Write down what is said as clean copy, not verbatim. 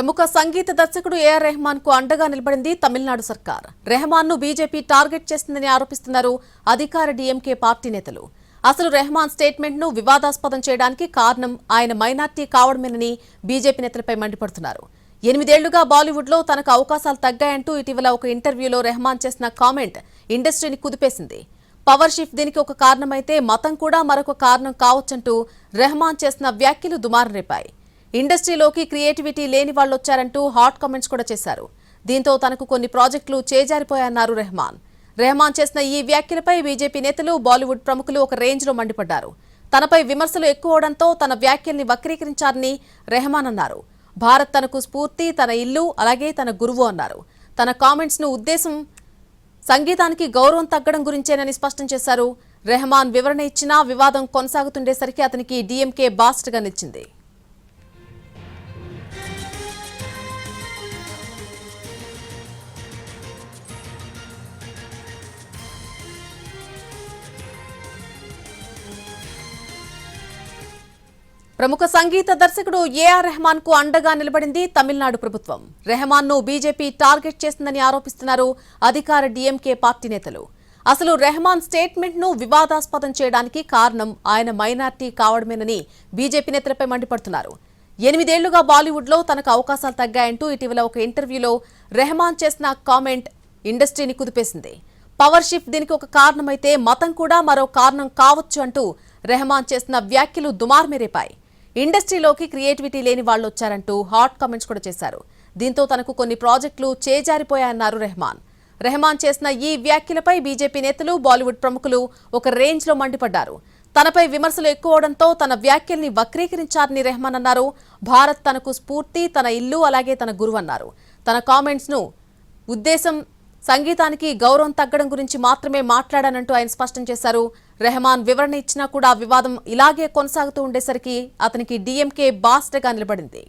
ప్రముఖ సంగీత దర్శకుడు ఏఆర్ రెహమాన్ కు అండగా నిలబడింది తమిళనాడు సర్కార్. రెహమాన్ ను బీజేపీ టార్గెట్ చేస్తుందని ఆరోపిస్తున్నారు అధికార డీఎంకే పార్టీ నేతలు. అసలు రెహమాన్ స్టేట్మెంట్ ను వివాదాస్పదం చేయడానికి కారణం ఆయన మైనార్టీ కావడమేనని బీజేపీ నేతలపై మండిపడుతున్నారు. 8 ఏళ్లుగా బాలీవుడ్ లో తనకు అవకాశాలు తగ్గాయంటూ ఇటీవల ఒక ఇంటర్వ్యూలో రెహమాన్ చేసిన కామెంట్ ఇండస్ట్రీని కుదిపేసింది. పవర్ షిఫ్ట్ దీనికి ఒక కారణమైతే మతం కూడా మరొక కారణం కావచ్చంటూ రెహమాన్ చేసిన వ్యాఖ్యలు దుమారం రేపాయి. ఇండస్ట్రీలోకి క్రియేటివిటీ లేని వాళ్లొచ్చారంటూ హాట్ కామెంట్స్ కూడా చేశారు. దీంతో తనకు కొన్ని ప్రాజెక్టులు చేజారిపోయాయన్నారు రెహమాన్. రెహమాన్ చేసిన ఈ వ్యాఖ్యలపై బీజేపీ నేతలు, బాలీవుడ్ ప్రముఖులు ఒక రేంజ్ లో మండిపడ్డారు. తనపై విమర్శలు ఎక్కువవడంతో తన వ్యాఖ్యల్ని వక్రీకరించారని రెహమాన్ అన్నారు. భారత్ తనకు స్ఫూర్తి, తన ఇల్లు, అలాగే తన గురువు అన్నారు. తన కామెంట్స్ ను ఉద్దేశం సంగీతానికి గౌరవం తగ్గడం గురించేనని స్పష్టం చేశారు. రెహమాన్ వివరణ ఇచ్చినా వివాదం కొనసాగుతుండేసరికి అతనికి డీఎంకే బాస్ట్ గా నిలిచింది. ప్రముఖ సంగీత దర్శకుడు ఏఆర్ రెహమాన్ కు అండగా నిలబడింది తమిళనాడు ప్రభుత్వం. రెహమాన్ ను బీజేపీ టార్గెట్ చేస్తుందని ఆరోపిస్తున్నారు అధికార డీఎంకే పార్టీ నేతలు. అసలు రెహమాన్ స్టేట్మెంట్ ను వివాదాస్పదం చేయడానికి కారణం ఆయన మైనార్టీ కావడమేనని బీజేపీ నేతలపై మండిపడుతున్నారు. 8 ఏళ్లుగా బాలీవుడ్ లో తనకు అవకాశాలు తగ్గాయంటూ ఇటీవల ఒక ఇంటర్వ్యూలో రెహమాన్ చేసిన కామెంట్ ఇండస్ట్రీని కుదిపేసింది. పవర్ షిఫ్ట్ దీనికి ఒక కారణమైతే మతం కూడా మరో కారణం కావచ్చు అంటూ రెహమాన్ చేసిన వ్యాఖ్యలు దుమార్మేరేపాయి. ఇండస్ట్రీలోకి క్రియేటివిటీ లేని వాళ్లొచ్చారంటూ హాట్ కామెంట్స్ కూడా చేశారు. దీంతో తనకు కొన్ని ప్రాజెక్టులు చేజారిపోయాయన్నారు రెహమాన్. రెహమాన్ చేసిన ఈ వ్యాఖ్యలపై బీజేపీ నేతలు, బాలీవుడ్ ప్రముఖులు ఒక రేంజ్ లో మండిపడ్డారు. తనపై విమర్శలు ఎక్కువవడంతో తన వ్యాఖ్యల్ని వక్రీకరించారని రెహమాన్ అన్నారు. భారత్ తనకు స్ఫూర్తి, తన ఇల్లు, అలాగే తన గురువు అన్నారు. తన కామెంట్స్ ను ఉద్దేశం సంగీతానికి గౌరవం తగ్గడం గురించి మాత్రమే మాట్లాడానంటూ ఆయన స్పష్టం చేశారు. రెహమాన్ వివరణ ఇచ్చినా కూడా వివాదం ఇలాగే కొనసాగుతూ ఉండేసరికి అతనికి డీఎంకే బాస్ట్గా నిలబడింది.